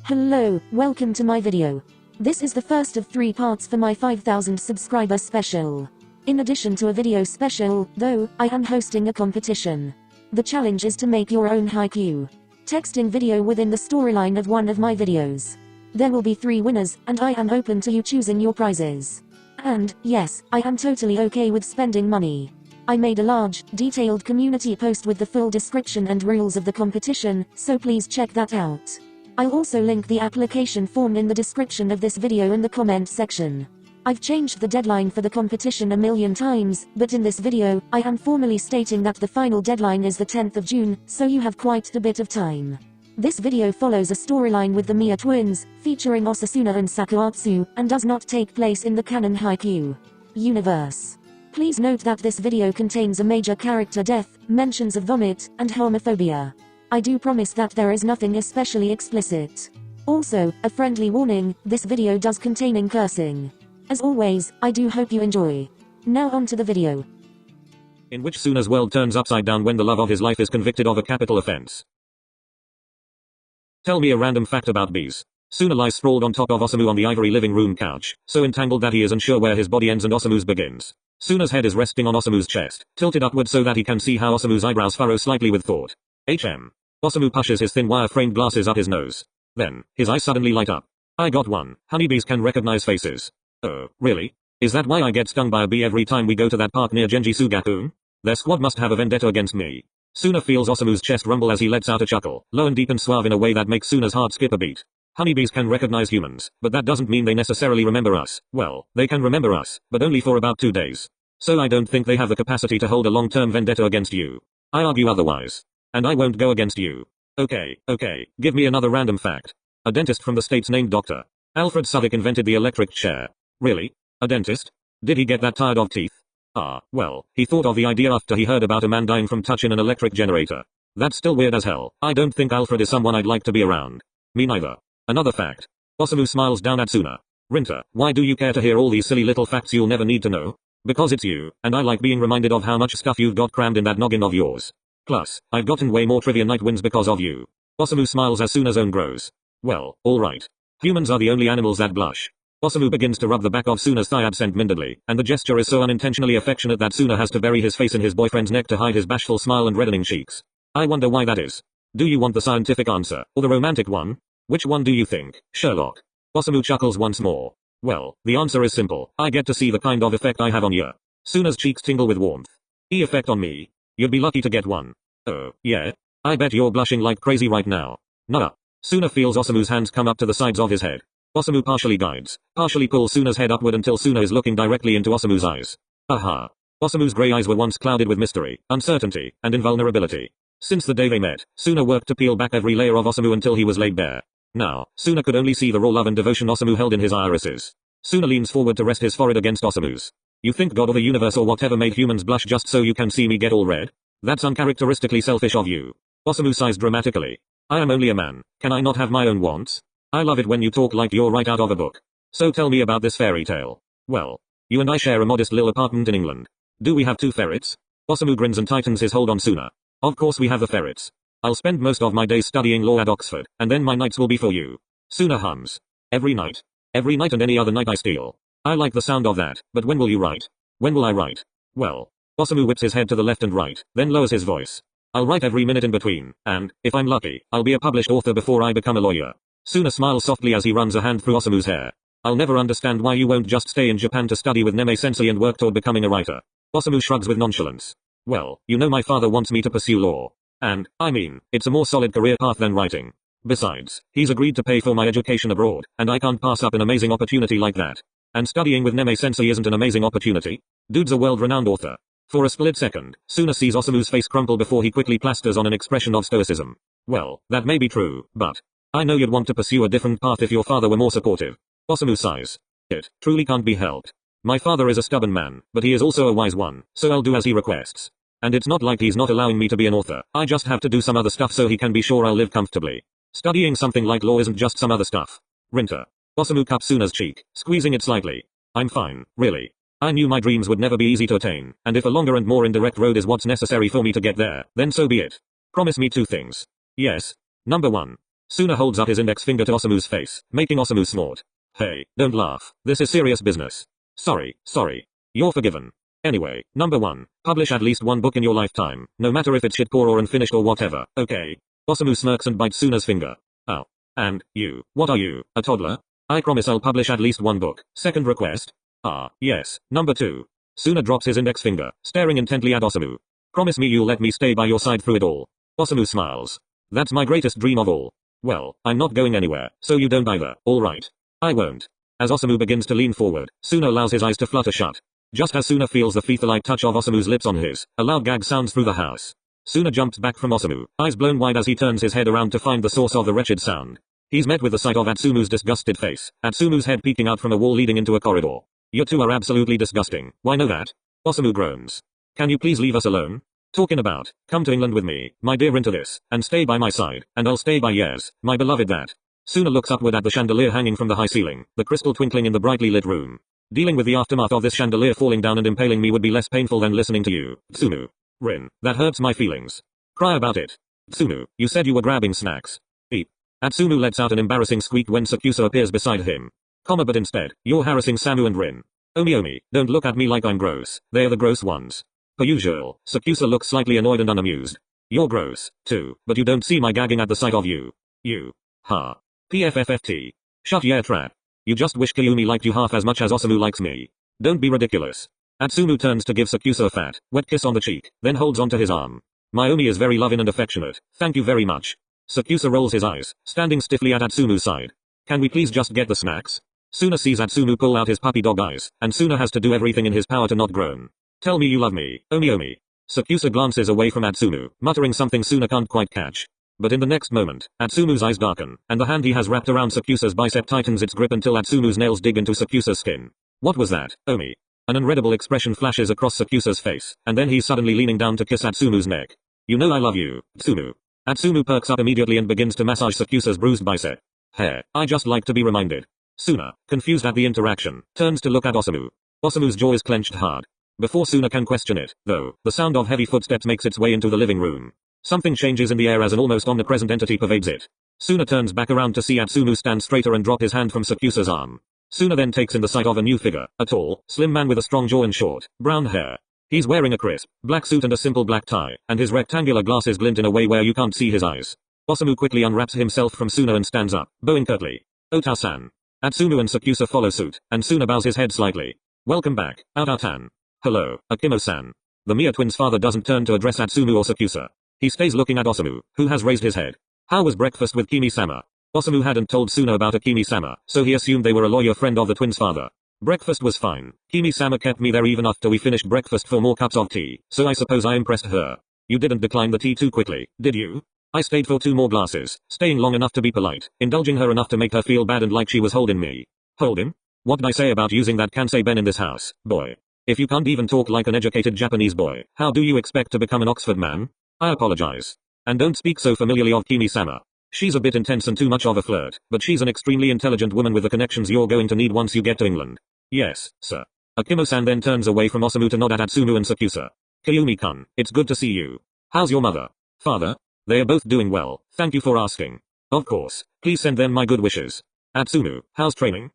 Hello, welcome to my video. This is the first of 3 parts for my 5,000 subscriber special. In addition to a video special, though, I am hosting a competition. The challenge is to make your own haikyuu texting video within the storyline of one of my videos. There will be 3 winners, and I am open to you choosing your prizes. And, yes, I am totally okay with spending money. I made a large, detailed community post with the full description and rules of the competition, so please check that out. I'll also link the application form in the description of this video in the comment section. I've changed the deadline for the competition a million times, but in this video, I am formally stating that the final deadline is the 10th of June, so you have quite a bit of time. This video follows a storyline with the Miya twins, featuring Osasuna and sakuatsu, and does not take place in the canon haikyuu universe. Please note that this video contains a major character death, mentions of vomit, and homophobia. I do promise that there is nothing especially explicit. Also, a friendly warning, this video does contain cursing. As always, I do hope you enjoy. Now on to the video. In which Suna's world turns upside down when the love of his life is convicted of a capital offense. Tell me a random fact about bees. Suna lies sprawled on top of Osamu on the ivory living room couch, so entangled that he is unsure where his body ends and Osamu's begins. Suna's head is resting on Osamu's chest, tilted upward so that he can see how Osamu's eyebrows furrow slightly with thought. Osamu pushes his thin wire-framed glasses up his nose. Then, his eyes suddenly light up. I got one. Honeybees can recognize faces. Oh, really? Is that why I get stung by a bee every time we go to that park near Genji-Sugaku? Their squad must have a vendetta against me. Suna feels Osamu's chest rumble as he lets out a chuckle, low and deep and suave in a way that makes Suna's heart skip a beat. Honeybees can recognize humans, but that doesn't mean they necessarily remember us. Well, they can remember us, but only for about 2 days. So I don't think they have the capacity to hold a long-term vendetta against you. I argue otherwise. And I won't go against you. Okay, give me another random fact. A dentist from the States named Dr. Alfred Southwick invented the electric chair. Really? A dentist? Did he get that tired of teeth? Well, he thought of the idea after he heard about a man dying from touching an electric generator. That's still weird as hell. I don't think Alfred is someone I'd like to be around. Me neither. Another fact. Osamu smiles down at Suna. Rinta, why do you care to hear all these silly little facts you'll never need to know? Because it's you, and I like being reminded of how much stuff you've got crammed in that noggin of yours. Plus, I've gotten way more trivia night wins because of you. Osamu smiles as Suna's own grows. Well, alright. Humans are the only animals that blush. Osamu begins to rub the back of Suna's thigh absent-mindedly, and the gesture is so unintentionally affectionate that Suna has to bury his face in his boyfriend's neck to hide his bashful smile and reddening cheeks. I wonder why that is. Do you want the scientific answer, or the romantic one? Which one do you think, Sherlock? Osamu chuckles once more. Well, the answer is simple. I get to see the kind of effect I have on you. Suna's cheeks tingle with warmth. Effect on me? You'd be lucky to get one. Oh, yeah? I bet you're blushing like crazy right now. Nah. Suna feels Osamu's hands come up to the sides of his head. Osamu partially guides, partially pulls Suna's head upward until Suna is looking directly into Osamu's eyes. Aha. Osamu's grey eyes were once clouded with mystery, uncertainty, and invulnerability. Since the day they met, Suna worked to peel back every layer of Osamu until he was laid bare. Now, Suna could only see the raw love and devotion Osamu held in his irises. Suna leans forward to rest his forehead against Osamu's. You think God of the universe or whatever made humans blush just so you can see me get all red? That's uncharacteristically selfish of you. Osamu sighs dramatically. I am only a man. Can I not have my own wants? I love it when you talk like you're right out of a book. So tell me about this fairy tale. Well, you and I share a modest little apartment in England. Do we have 2 ferrets? Osamu grins and tightens his hold on Suna. Of course we have the ferrets. I'll spend most of my days studying law at Oxford, and then my nights will be for you. Suna hums. Every night. Every night and any other night I steal. I like the sound of that, but when will you write? When will I write? Well. Osamu whips his head to the left and right, then lowers his voice. I'll write every minute in between, and, if I'm lucky, I'll be a published author before I become a lawyer. Suna smiles softly as he runs a hand through Osamu's hair. I'll never understand why you won't just stay in Japan to study with 𝘸𝘁𝘳𝘯𝘴 and work toward becoming a writer. Osamu shrugs with nonchalance. Well, you know my father wants me to pursue law. And, I mean, it's a more solid career path than writing. Besides, he's agreed to pay for my education abroad, and I can't pass up an amazing opportunity like that. And studying with 𝘸𝘁𝘳𝘯𝘴 isn't an amazing opportunity? Dude's a world-renowned author. For a split second, Suna sees Osamu's face crumple before he quickly plasters on an expression of stoicism. Well, that may be true, but I know you'd want to pursue a different path if your father were more supportive. Osamu sighs. It truly can't be helped. My father is a stubborn man, but he is also a wise one, so I'll do as he requests. And it's not like he's not allowing me to be an author. I just have to do some other stuff so he can be sure I'll live comfortably. Studying something like law isn't just some other stuff. Rinta. Osamu cups Suna's cheek, squeezing it slightly. I'm fine, really. I knew my dreams would never be easy to attain, and if a longer and more indirect road is what's necessary for me to get there, then so be it. Promise me 2 things. Yes. Number 1. Suna holds up his index finger to Osamu's face, making Osamu snort. Hey, don't laugh. This is serious business. Sorry. You're forgiven. Anyway, number 1, publish at least one book in your lifetime, no matter if it's shitcore or unfinished or whatever, okay? Osamu smirks and bites Suna's finger. Oh. And, you, what are you, a toddler? I promise I'll publish at least one book. Second request? Ah, yes. Number 2. Suna drops his index finger, staring intently at Osamu. Promise me you'll let me stay by your side through it all. Osamu smiles. That's my greatest dream of all. Well, I'm not going anywhere, so you don't either, alright? I won't. As Osamu begins to lean forward, Suna allows his eyes to flutter shut. Just as Suna feels the feather-like touch of Osamu's lips on his, a loud gag sounds through the house. Suna jumps back from Osamu, eyes blown wide as he turns his head around to find the source of the wretched sound. He's met with the sight of Atsumu's disgusted face, Atsumu's head peeking out from a wall leading into a corridor. You two are absolutely disgusting, why know that? Osamu groans. Can you please leave us alone? Talking about, come to England with me, my dear, into this, and stay by my side, and I'll stay by yours, my beloved that. Suna looks upward at the chandelier hanging from the high ceiling, the crystal twinkling in the brightly lit room. Dealing with the aftermath of this chandelier falling down and impaling me would be less painful than listening to you, Tsumu. Rin, that hurts my feelings. Cry about it. Tsumu, you said you were grabbing snacks. Eep. Atsumu lets out an embarrassing squeak when Sakusa appears beside him. But instead, you're harassing Samu and Rin. Omi, don't look at me like I'm gross, they're the gross ones. Per usual, Sakusa looks slightly annoyed and unamused. You're gross, too, but you don't see my gagging at the sight of you. You. Ha. PFFFT. Shut your trap. You just wish Kiyoomi liked you half as much as Osamu likes me. Don't be ridiculous. Atsumu turns to give Sakusa a fat, wet kiss on the cheek, then holds onto his arm. My Omi is very loving and affectionate, thank you very much. Sakusa rolls his eyes, standing stiffly at Atsumu's side. Can we please just get the snacks? Suna sees Atsumu pull out his puppy dog eyes, and Suna has to do everything in his power to not groan. Tell me you love me, Omi. Sakusa glances away from Atsumu, muttering something Suna can't quite catch. But in the next moment, Atsumu's eyes darken, and the hand he has wrapped around Sakusa's bicep tightens its grip until Atsumu's nails dig into Sakusa's skin. What was that, Omi? An unreadable expression flashes across Sakusa's face, and then he's suddenly leaning down to kiss Atsumu's neck. You know I love you, Tsumu. Atsumu perks up immediately and begins to massage Sakusa's bruised bicep. Hey, I just like to be reminded. Suna, confused at the interaction, turns to look at Osamu. Osamu's jaw is clenched hard. Before Suna can question it, though, the sound of heavy footsteps makes its way into the living room. Something changes in the air as an almost omnipresent entity pervades it. Suna turns back around to see Atsumu stand straighter and drop his hand from Sakusa's arm. Suna then takes in the sight of a new figure, a tall, slim man with a strong jaw and short, brown hair. He's wearing a crisp, black suit and a simple black tie, and his rectangular glasses glint in a way where you can't see his eyes. Osamu quickly unwraps himself from Suna and stands up, bowing curtly. Ota-san. Atsumu and Sakusa follow suit, and Suna bows his head slightly. Welcome back, Ota-tan. Hello, Akimo-san. The Miya twins' father doesn't turn to address Atsumu or Sakusa. He stays looking at Osamu, who has raised his head. How was breakfast with Kimi-sama? Osamu hadn't told Suna about Akimi-sama, so he assumed they were a lawyer friend of the twins' father. Breakfast was fine. Kimi-sama kept me there even after we finished breakfast for more cups of tea, so I suppose I impressed her. You didn't decline the tea too quickly, did you? I stayed for 2 more glasses, staying long enough to be polite, indulging her enough to make her feel bad and like she was holding me. Hold him? What'd I say about using that kansei ben in this house, boy? If you can't even talk like an educated Japanese boy, how do you expect to become an Oxford man? I apologize. And don't speak so familiarly of Kimi-sama. She's a bit intense and too much of a flirt, but she's an extremely intelligent woman with the connections you're going to need once you get to England. Yes, sir. Akimo-san then turns away from Osamu to nod at Atsumu and Sakusa. Kiyoomi-kun, it's good to see you. How's your mother? Father? They are both doing well, thank you for asking. Of course, please send them my good wishes. Atsumu, how's training?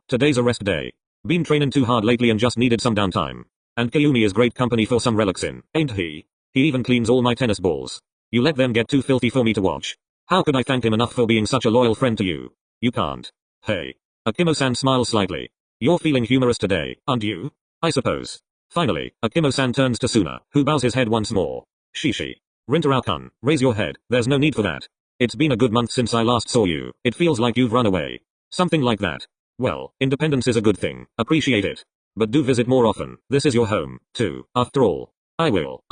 Today's a rest day. Been training too hard lately and just needed some downtime. And Kiyoomi is great company for some relaxing, ain't he? He even cleans all my tennis balls. You let them get too filthy for me to watch. How could I thank him enough for being such a loyal friend to you? You can't. Hey. Akimo-san smiles slightly. You're feeling humorous today, aren't you? I suppose. Finally, Akimo-san turns to Suna, who bows his head once more. Shishi. Rintarao-kun, raise your head, there's no need for that. It's been a good month since I last saw you, it feels like you've run away. Something like that. Well, independence is a good thing, appreciate it. But do visit more often, this is your home, too, after all. I will,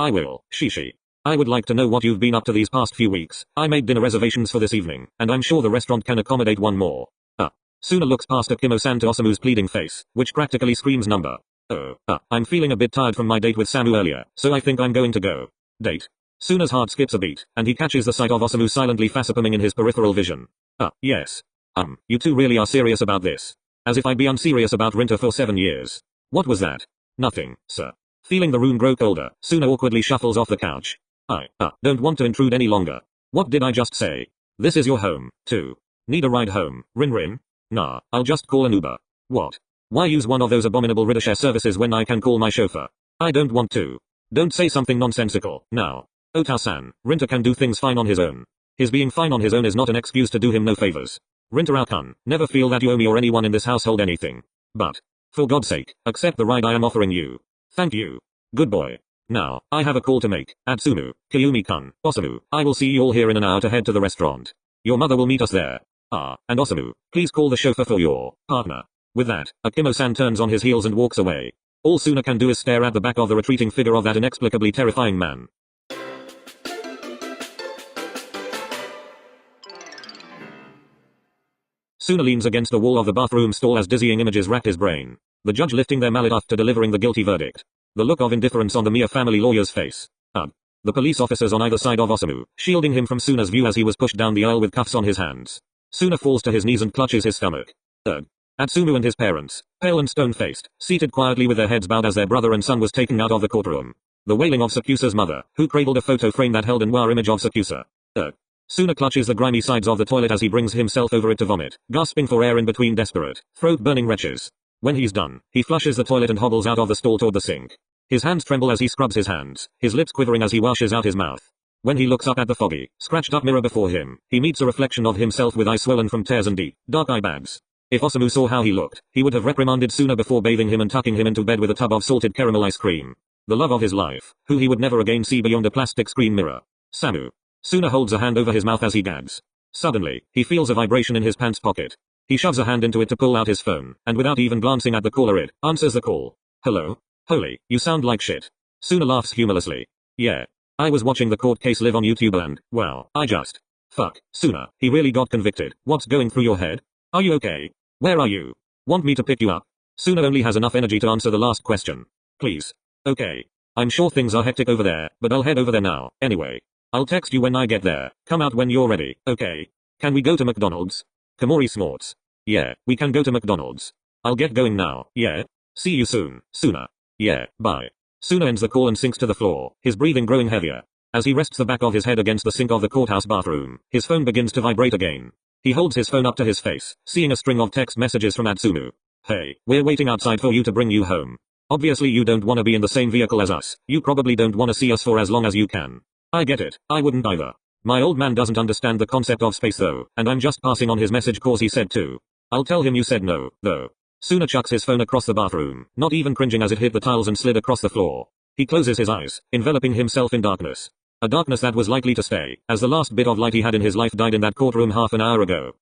Shishi. I would like to know what you've been up to these past few weeks. I made dinner reservations for this evening, and I'm sure the restaurant can accommodate one more. Suna looks past Akimo-san to Osamu's pleading face, which practically screams number. I'm feeling a bit tired from my date with Samu earlier, so I think I'm going to go. Date. Suna's heart skips a beat, and he catches the sight of Osamu silently facepalming in his peripheral vision. Yes. You two really are serious about this. As if I'd be unserious about Rinta for 7 years. What was that? Nothing, sir. Feeling the room grow colder, Suna awkwardly shuffles off the couch. I don't want to intrude any longer. What did I just say? This is your home, too. Need a ride home, Rin Rin? Nah, I'll just call an Uber. What? Why use one of those abominable rideshare services when I can call my chauffeur? I don't want to. Don't say something nonsensical, now. Ota-san, Rinta can do things fine on his own. His being fine on his own is not an excuse to do him no favors. Rinta-kun, never feel that you owe me or anyone in this household anything. But, for God's sake, accept the ride I am offering you. Thank you. Good boy. Now, I have a call to make. Atsumu, Kiyoomi-kun, Osamu, I will see you all here in an hour to head to the restaurant. Your mother will meet us there. And Osamu, please call the chauffeur for your partner. With that, Akimo-san turns on his heels and walks away. All Suna can do is stare at the back of the retreating figure of that inexplicably terrifying man. Suna leans against the wall of the bathroom stall as dizzying images rack his brain. The judge lifting their mallet after delivering the guilty verdict. The look of indifference on the Miya family lawyer's face. The police officers on either side of Osamu, shielding him from Suna's view as he was pushed down the aisle with cuffs on his hands. Suna falls to his knees and clutches his stomach. Atsumu and his parents, pale and stone-faced, seated quietly with their heads bowed as their brother and son was taken out of the courtroom. The wailing of Sakusa's mother, who cradled a photo frame that held an 𝘴 image of Sakusa. Suna clutches the grimy sides of the toilet as he brings himself over it to vomit, gasping for air in between desperate, throat-burning retches. When he's done, he flushes the toilet and hobbles out of the stall toward the sink. His hands tremble as he scrubs his hands, his lips quivering as he washes out his mouth. When he looks up at the foggy, scratched-up mirror before him, he meets a reflection of himself with eyes swollen from tears and deep, dark eye bags. If Osamu saw how he looked, he would have reprimanded Suna before bathing him and tucking him into bed with a tub of salted caramel ice cream. The love of his life, who he would never again see beyond a plastic screen mirror. Samu. Suna holds a hand over his mouth as he gags. Suddenly, he feels a vibration in his pants pocket. He shoves a hand into it to pull out his phone, and without even glancing at the caller it answers the call. Hello? Holy, you sound like shit. Suna laughs humorlessly. Yeah. I was watching the court case live on YouTube and, wow, fuck, Suna, he really got convicted. What's going through your head? Are you okay? Where are you? Want me to pick you up? Suna only has enough energy to answer the last question. Please. Okay. I'm sure things are hectic over there, but I'll head over there now, anyway. I'll text you when I get there. Come out when you're ready, okay? Can we go to McDonald's? Komori snorts. Yeah, we can go to McDonald's. I'll get going now, yeah? See you soon, Suna. Yeah, bye. Suna ends the call and sinks to the floor, his breathing growing heavier. As he rests the back of his head against the sink of the courthouse bathroom, his phone begins to vibrate again. He holds his phone up to his face, seeing a string of text messages from Atsumu. Hey, we're waiting outside for you to bring you home. Obviously you don't want to be in the same vehicle as us, you probably don't want to see us for as long as you can. I get it, I wouldn't either. My old man doesn't understand the concept of space though, and I'm just passing on his message cause he said to. I'll tell him you said no, though. Suna chucks his phone across the bathroom, not even cringing as it hit the tiles and slid across the floor. He closes his eyes, enveloping himself in darkness. A darkness that was likely to stay, as the last bit of light he had in his life died in that courtroom half an hour ago.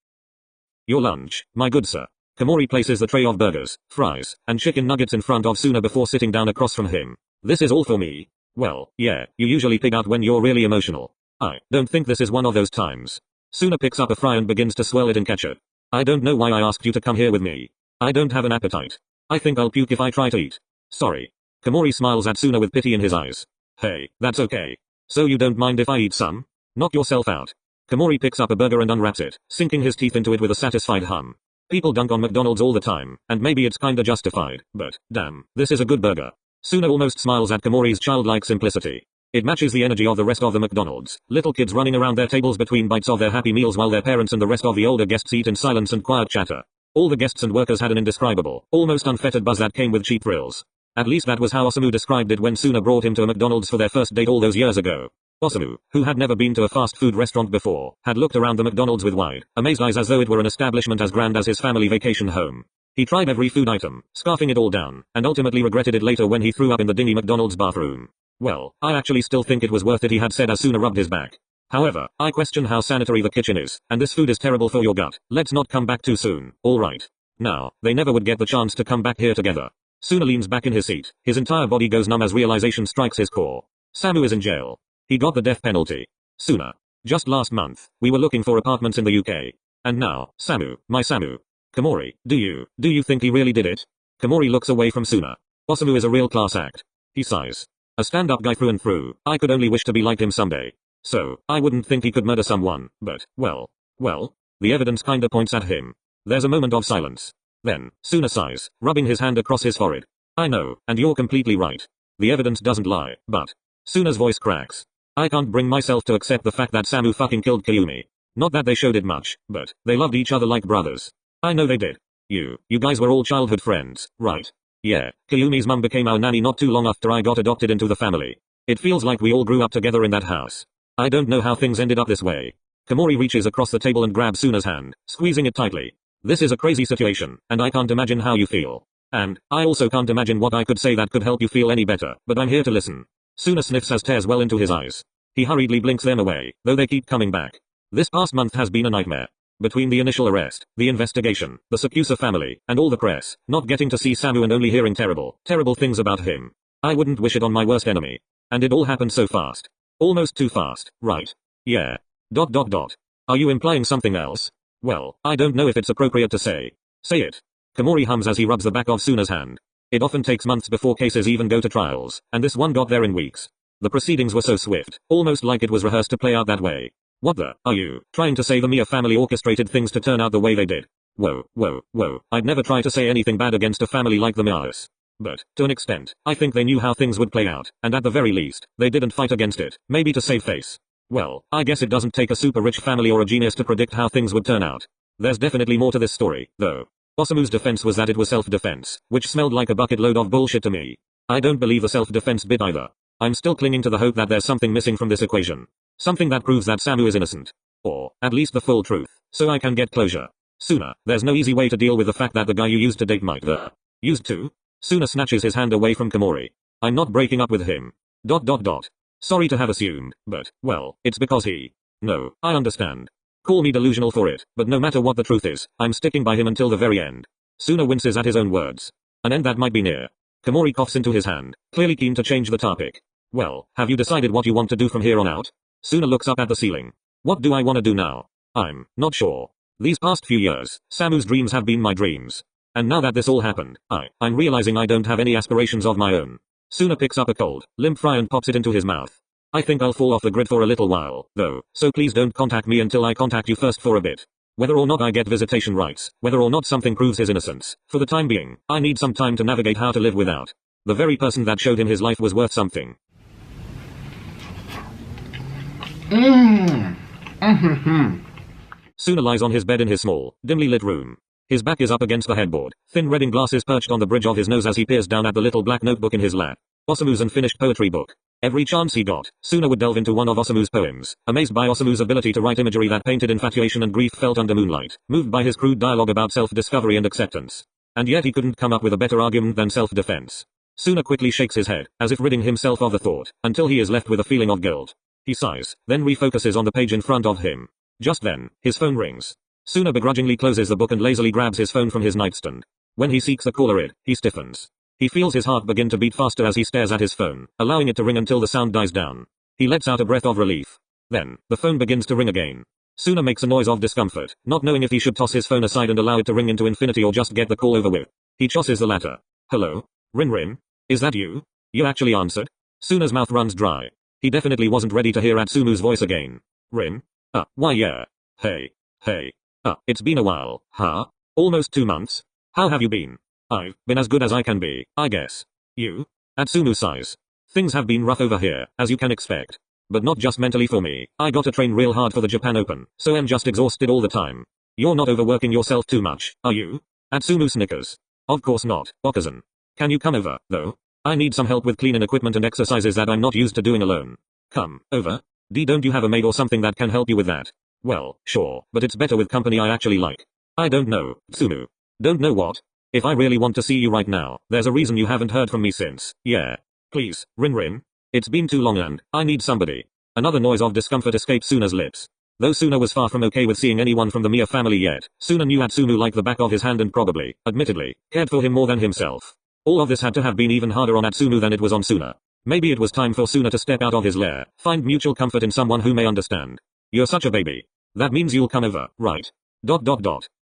Your lunch, my good sir. Komori places the tray of burgers, fries, and chicken nuggets in front of Suna before sitting down across from him. This is all for me. Well, yeah, you usually pig out when you're really emotional. I don't think this is one of those times. Suna picks up a fry and begins to swirl it in ketchup. I don't know why I asked you to come here with me. I don't have an appetite. I think I'll puke if I try to eat. Sorry. Komori smiles at Suna with pity in his eyes. Hey, that's okay. So you don't mind if I eat some? Knock yourself out. Komori picks up a burger and unwraps it, sinking his teeth into it with a satisfied hum. People dunk on McDonald's all the time, and maybe it's kinda justified, but, damn, this is a good burger. Suna almost smiles at Komori's childlike simplicity. It matches the energy of the rest of the McDonald's, little kids running around their tables between bites of their happy meals while their parents and the rest of the older guests eat in silence and quiet chatter. All the guests and workers had an indescribable, almost unfettered buzz that came with cheap thrills. At least that was how Osamu described it when Suna brought him to a McDonald's for their first date all those years ago. Osamu, who had never been to a fast food restaurant before, had looked around the McDonald's with wide, amazed eyes as though it were an establishment as grand as his family vacation home. He tried every food item, scarfing it all down, and ultimately regretted it later when he threw up in the dingy McDonald's bathroom. Well, I actually still think it was worth it, he had said as Suna rubbed his back. However, I question how sanitary the kitchen is, and this food is terrible for your gut. Let's not come back too soon, alright? Now, they never would get the chance to come back here together. Suna leans back in his seat, his entire body goes numb as realization strikes his core. Samu is in jail. He got the death penalty. Suna. Just last month, we were looking for apartments in the UK. And now, Samu, my Samu. Komori, do you think he really did it? Komori looks away from Suna. Osamu is a real class act. He sighs. A stand-up guy through and through, I could only wish to be like him someday. So, I wouldn't think he could murder someone, but, well, the evidence kinda points at him. There's a moment of silence. Then, Suna sighs, rubbing his hand across his forehead. I know, and you're completely right. The evidence doesn't lie, but... Suna's voice cracks. I can't bring myself to accept the fact that Samu fucking killed Kiyoomi. Not that they showed it much, but they loved each other like brothers. I know they did. You guys were all childhood friends, right? Yeah, Kiyoomi's mum became our nanny not too long after I got adopted into the family. It feels like we all grew up together in that house. I don't know how things ended up this way. Komori reaches across the table and grabs Suna's hand, squeezing it tightly. This is a crazy situation, and I can't imagine how you feel. And I also can't imagine what I could say that could help you feel any better, but I'm here to listen. Suna sniffs as tears well into his eyes. He hurriedly blinks them away, though they keep coming back. This past month has been a nightmare. Between the initial arrest, the investigation, the Sakusa family, and all the press, not getting to see Samu and only hearing terrible things about him. I wouldn't wish it on my worst enemy. And it all happened so fast. Almost too fast, right? Yeah. ... Are you implying something else? Well, I don't know if it's appropriate to say. Say it. Komori hums as he rubs the back of Suna's hand. It often takes months before cases even go to trials, and this one got there in weeks. The proceedings were so swift, almost like it was rehearsed to play out that way. What the, are you trying to say the Miya family orchestrated things to turn out the way they did? Whoa, I'd never try to say anything bad against a family like the Miyas. But, to an extent, I think they knew how things would play out, and at the very least, they didn't fight against it, maybe to save face. Well, I guess it doesn't take a super rich family or a genius to predict how things would turn out. There's definitely more to this story, though. Osamu's defense was that it was self-defense, which smelled like a bucket load of bullshit to me. I don't believe the self-defense bit either. I'm still clinging to the hope that there's something missing from this equation. Something that proves that Samu is innocent. Or, at least the full truth, so I can get closure. Suna, there's no easy way to deal with the fact that the guy you used to date might used to? Suna snatches his hand away from Komori. I'm not breaking up with him. ... Sorry to have assumed, but, well, it's because he... No, I understand. Call me delusional for it, but no matter what the truth is, I'm sticking by him until the very end. Suna winces at his own words. An end that might be near. Komori coughs into his hand, clearly keen to change the topic. Well, have you decided what you want to do from here on out? Suna looks up at the ceiling. What do I want to do now? I'm not sure. These past few years, Samu's dreams have been my dreams. And now that this all happened, I'm realizing I don't have any aspirations of my own. Suna picks up a cold, limp fry and pops it into his mouth. I think I'll fall off the grid for a little while, though, so please don't contact me until I contact you first for a bit. Whether or not I get visitation rights, whether or not something proves his innocence, for the time being, I need some time to navigate how to live without. The very person that showed him his life was worth something. Suna lies on his bed in his small, dimly lit room. His back is up against the headboard, thin reading glasses perched on the bridge of his nose as he peers down at the little black notebook in his lap. Osamu's unfinished poetry book. Every chance he got, Suna would delve into one of Osamu's poems, amazed by Osamu's ability to write imagery that painted infatuation and grief felt under moonlight, moved by his crude dialogue about self-discovery and acceptance. And yet he couldn't come up with a better argument than self-defense. Suna quickly shakes his head, as if ridding himself of the thought, until he is left with a feeling of guilt. He sighs, then refocuses on the page in front of him. Just then, his phone rings. Suna begrudgingly closes the book and lazily grabs his phone from his nightstand. When he seeks the caller ID, he stiffens. He feels his heart begin to beat faster as he stares at his phone, allowing it to ring until the sound dies down. He lets out a breath of relief. Then, the phone begins to ring again. Suna makes a noise of discomfort, not knowing if he should toss his phone aside and allow it to ring into infinity or just get the call over with. He chooses the latter. Hello? Rin? Is that you? You actually answered? Suna's mouth runs dry. He definitely wasn't ready to hear Atsumu's voice again. Rin? Why yeah. Hey. It's been a while, huh? Almost 2 months? How have you been? I've been as good as I can be, I guess. You? Atsumu sighs. Things have been rough over here, as you can expect. But not just mentally for me. I got to train real hard for the Japan Open, so I'm just exhausted all the time. You're not overworking yourself too much, are you? Atsumu snickers. Of course not, Okasan. Can you come over, though? I need some help with cleaning equipment and exercises that I'm not used to doing alone. Come over? Don't you have a maid or something that can help you with that? Well, sure, but it's better with company I actually like. I don't know, Atsumu. Don't know what? If I really want to see you right now, there's a reason you haven't heard from me since, yeah. Please, Rin. It's been too long and, I need somebody. Another noise of discomfort escaped Suna's lips. Though Suna was far from okay with seeing anyone from the Miya family yet, Suna knew Atsumu like the back of his hand and probably, admittedly, cared for him more than himself. All of this had to have been even harder on Atsumu than it was on Suna. Maybe it was time for Suna to step out of his lair, find mutual comfort in someone who may understand. You're such a baby. That means you'll come over, right? ...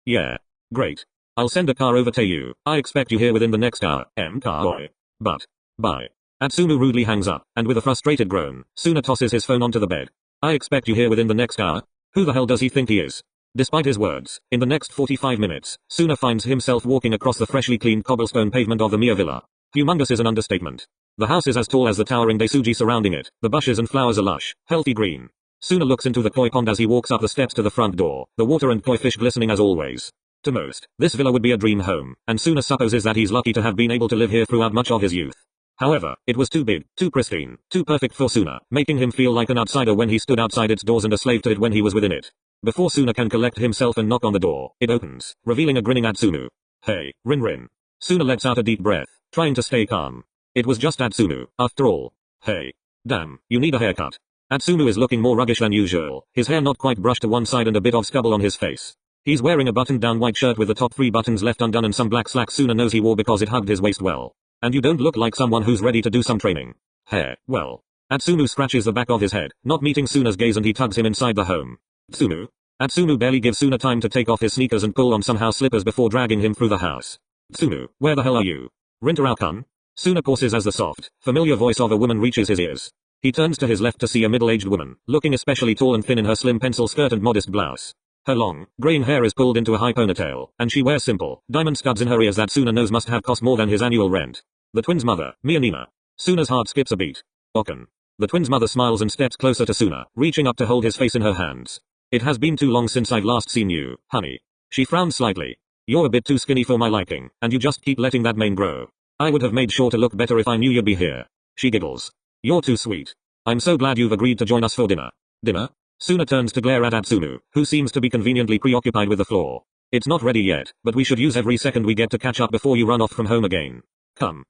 Yeah. Great. I'll send a car over to you. I expect you here within the next hour, boy. But, bye. Atsumu rudely hangs up, and with a frustrated groan, Suna tosses his phone onto the bed. I expect you here within the next hour? Who the hell does he think he is? Despite his words, in the next 45 minutes, Suna finds himself walking across the freshly cleaned cobblestone pavement of the Miya villa. Humongous is an understatement. The house is as tall as the towering daisuji surrounding it, the bushes and flowers are lush, healthy green. Suna looks into the koi pond as he walks up the steps to the front door, the water and koi fish glistening as always. To most, this villa would be a dream home, and Suna supposes that he's lucky to have been able to live here throughout much of his youth. However, it was too big, too pristine, too perfect for Suna, making him feel like an outsider when he stood outside its doors and a slave to it when he was within it. Before Suna can collect himself and knock on the door, it opens, revealing a grinning Atsumu. Hey, Rin Rin. Suna lets out a deep breath, trying to stay calm. It was just Atsumu, after all. Hey. Damn, you need a haircut. Atsumu is looking more ruggish than usual, his hair not quite brushed to one side and a bit of stubble on his face. He's wearing a buttoned-down white shirt with the top 3 buttons left undone and some black slacks Suna knows he wore because it hugged his waist well. And you don't look like someone who's ready to do some training. Hair, well. Atsumu scratches the back of his head, not meeting Suna's gaze, and he tugs him inside the home. Atsumu? Atsumu barely gives Suna time to take off his sneakers and pull on some house slippers before dragging him through the house. Atsumu, where the hell are you? Rintaro-kun? Suna pauses as the soft, familiar voice of a woman reaches his ears. He turns to his left to see a middle-aged woman, looking especially tall and thin in her slim pencil skirt and modest blouse. Her long, graying hair is pulled into a high ponytail, and she wears simple, diamond studs in her ears that Suna knows must have cost more than his annual rent. The twins' mother, Miya. Suna's heart skips a beat. Okken. The twins' mother smiles and steps closer to Suna, reaching up to hold his face in her hands. It has been too long since I've last seen you, honey. She frowns slightly. You're a bit too skinny for my liking, and you just keep letting that mane grow. I would have made sure to look better if I knew you'd be here. She giggles. You're too sweet. I'm so glad you've agreed to join us for dinner. Dinner? Suna turns to glare at Atsumu, who seems to be conveniently preoccupied with the floor. It's not ready yet, but we should use every second we get to catch up before you run off from home again. Come,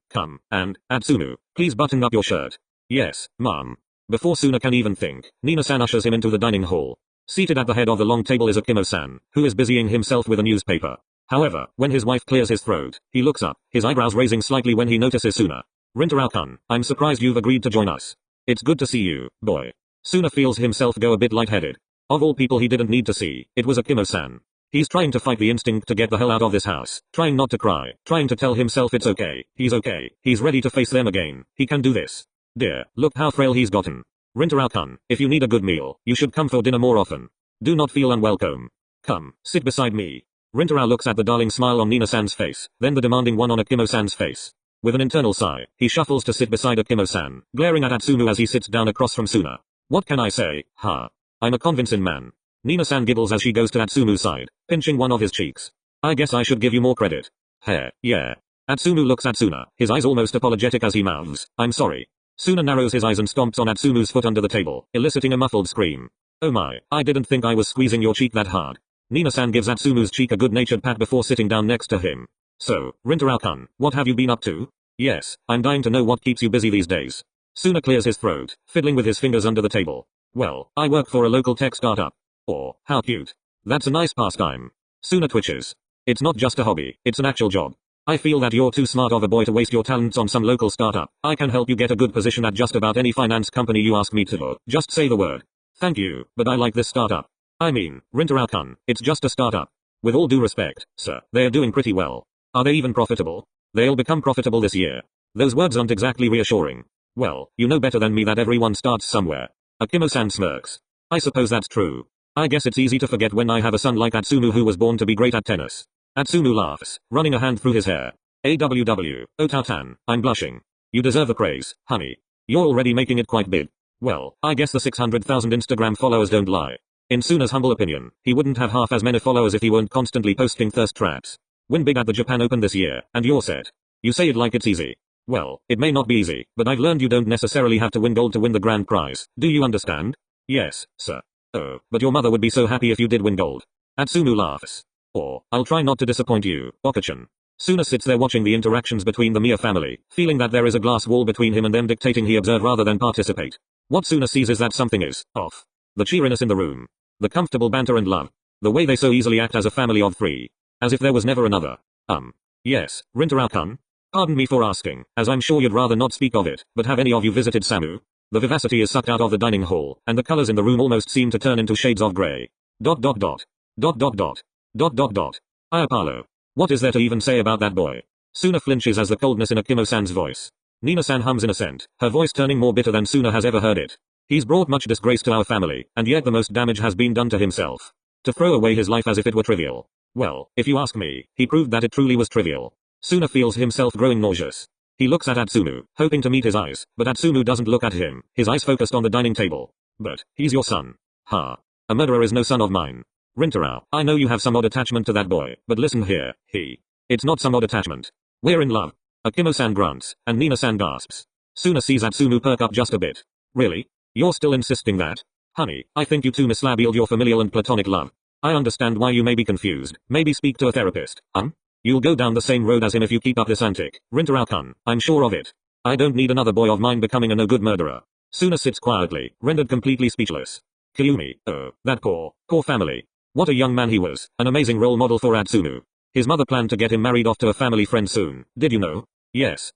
and, Atsumu, please button up your shirt. Yes, ma'am. Before Suna can even think, Nina-san ushers him into the dining hall. Seated at the head of the long table is 𝘠𝘰𝘳𝘯𝘴, who is busying himself with a newspaper. However, when his wife clears his throat, he looks up, his eyebrows raising slightly when he notices Suna. Rintaro-kun, I'm surprised you've agreed to join us. It's good to see you, boy. Suna feels himself go a bit lightheaded. Of all people he didn't need to see, it was 𝘠𝘰𝘳𝘯𝘴. He's trying to fight the instinct to get the hell out of this house, trying not to cry, trying to tell himself it's okay, he's ready to face them again, he can do this. Dear, look how frail he's gotten. Rintaro-kun, if you need a good meal, you should come for dinner more often. Do not feel unwelcome. Come, sit beside me. Rintaro looks at the darling smile on Nina-san's face, then the demanding one on 𝘠𝘰𝘳𝑗's face. With an internal sigh, he shuffles to sit beside 𝘠𝘰𝘳𝑗, glaring at Atsumu as he sits down across from Suna. What can I say, huh? I'm a convincing man. Nina-san giggles as she goes to Atsumu's side, pinching one of his cheeks. I guess I should give you more credit. Hair, yeah. Atsumu looks at Suna, his eyes almost apologetic as he mouths, I'm sorry. Suna narrows his eyes and stomps on Atsumu's foot under the table, eliciting a muffled scream. Oh my, I didn't think I was squeezing your cheek that hard. Nina-san gives Atsumu's cheek a good-natured pat before sitting down next to him. So, Rintaro-kun, what have you been up to? Yes, I'm dying to know what keeps you busy these days. Suna clears his throat, fiddling with his fingers under the table. Well, I work for a local tech startup. Or, how cute. That's a nice pastime. Suna twitches. It's not just a hobby, it's an actual job. I feel that you're too smart of a boy to waste your talents on some local startup. I can help you get a good position at just about any finance company you ask me to. Just say the word. Thank you, but I like this startup. I mean, Rintaro-kun, it's just a startup. With all due respect, sir, they're doing pretty well. Are they even profitable? They'll become profitable this year. Those words aren't exactly reassuring. Well, you know better than me that everyone starts somewhere. 𝘠𝘰𝘳𝑗 smirks. I suppose that's true. I guess it's easy to forget when I have a son like Atsumu who was born to be great at tennis. Atsumu laughs, running a hand through his hair. AWW, I'm blushing. You deserve the praise, honey. You're already making it quite big. Well, I guess the 600,000 Instagram followers don't lie. In Suna's humble opinion, he wouldn't have half as many followers if he weren't constantly posting thirst traps. Win big at the Japan Open this year, and you're set. You say it like it's easy. Well, it may not be easy, but I've learned you don't necessarily have to win gold to win the grand prize. Do you understand? Yes, sir. Oh, but your mother would be so happy if you did win gold. Atsumu laughs. Or, I'll try not to disappoint you, Okachan. Suna sits there watching the interactions between the Miya family, feeling that there is a glass wall between him and them dictating he observe rather than participate. What Suna sees is that something is off. The cheeriness in the room. The comfortable banter and love. The way they so easily act as a family of 3. As if there was never another. Yes, Rintaro-kun? Pardon me for asking, as I'm sure you'd rather not speak of it, but have any of you visited Samu? The vivacity is sucked out of the dining hall, and the colors in the room almost seem to turn into shades of grey. ... Ayapalo. What is there to even say about that boy? Suna flinches as the coldness in 𝘠𝘰𝘳𝑗's voice. Nina-san hums in assent, her voice turning more bitter than Suna has ever heard it. He's brought much disgrace to our family, and yet the most damage has been done to himself. To throw away his life as if it were trivial. Well, if you ask me, he proved that it truly was trivial. Suna feels himself growing nauseous. He looks at Atsumu, hoping to meet his eyes, but Atsumu doesn't look at him, his eyes focused on the dining table. But, he's your son. Ha. A murderer is no son of mine. Rintaro, I know you have some odd attachment to that boy, but listen here, it's not some odd attachment. We're in love. Akimo-san grunts, and Nina-san gasps. Suna sees Atsumu perk up just a bit. Really? You're still insisting that? Honey, I think you two mislabeled your familial and platonic love. I understand why you may be confused. Maybe speak to a therapist. You'll go down the same road as him if you keep up this antic. Rintaro-kun, I'm sure of it. I don't need another boy of mine becoming a no-good murderer. Suna sits quietly, rendered completely speechless. Kiyoomi, that poor family. What a young man he was, an amazing role model for Atsumu. His mother planned to get him married off to a family friend soon, did you know? Yes,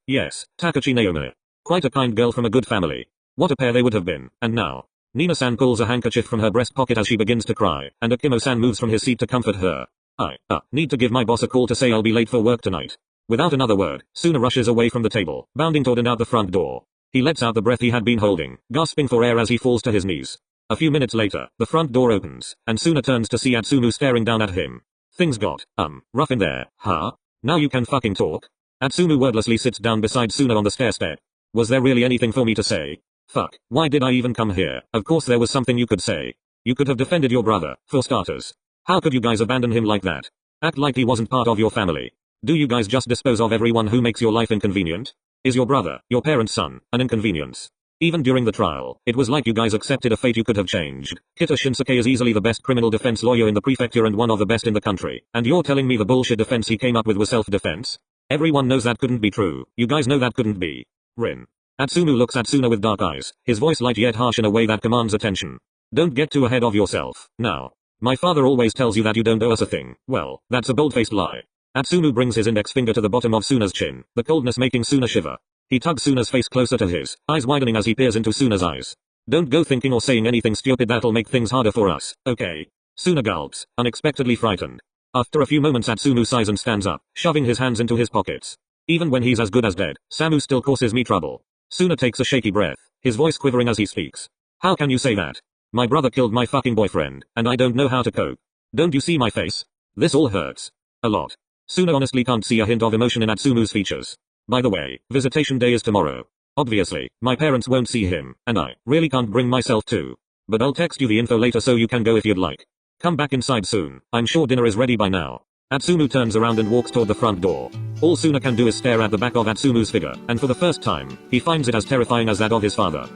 Takachi Naomi. Quite a kind girl from a good family. What a pair they would have been, and now. Nina-san pulls a handkerchief from her breast pocket as she begins to cry, and Akimo-san moves from his seat to comfort her. I need to give my boss a call to say I'll be late for work tonight. Without another word, Suna rushes away from the table, bounding toward and out the front door. He lets out the breath he had been holding, gasping for air as he falls to his knees. A few minutes later, the front door opens, and Suna turns to see Atsumu staring down at him. Things got, rough in there, huh? Now you can fucking talk? Atsumu wordlessly sits down beside Suna on the stair step. Was there really anything for me to say? Fuck, why did I even come here? Of course there was something you could say. You could have defended your brother, for starters. How could you guys abandon him like that? Act like he wasn't part of your family. Do you guys just dispose of everyone who makes your life inconvenient? Is your brother, your parents' son, an inconvenience? Even during the trial, it was like you guys accepted a fate you could have changed. 𝘸𝘁𝘳𝘯𝘴 is easily the best criminal defense lawyer in the prefecture and one of the best in the country. And you're telling me the bullshit defense he came up with was self-defense? Everyone knows that couldn't be true. You guys know that couldn't be. Rin. Atsumu looks at Suna with dark eyes, his voice light yet harsh in a way that commands attention. Don't get too ahead of yourself, now. My father always tells you that you don't owe us a thing. Well, that's a bold-faced lie. Atsumu brings his index finger to the bottom of Suna's chin, the coldness making Suna shiver. He tugs Suna's face closer to his, eyes widening as he peers into Suna's eyes. Don't go thinking or saying anything stupid that'll make things harder for us, okay? Suna gulps, unexpectedly frightened. After a few moments Atsumu sighs and stands up, shoving his hands into his pockets. Even when he's as good as dead, Samu still causes me trouble. Suna takes a shaky breath, his voice quivering as he speaks. How can you say that? My brother killed my fucking boyfriend, and I don't know how to cope. Don't you see my face? This all hurts. A lot. Suna honestly can't see a hint of emotion in Atsumu's features. By the way, visitation day is tomorrow. Obviously, my parents won't see him, and I really can't bring myself to. But I'll text you the info later so you can go if you'd like. Come back inside soon, I'm sure dinner is ready by now. Atsumu turns around and walks toward the front door. All Suna can do is stare at the back of Atsumu's figure, and for the first time, he finds it as terrifying as that of his father.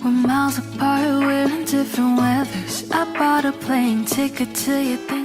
We're miles apart, we're in different weathers. I bought a plane ticket to your thing.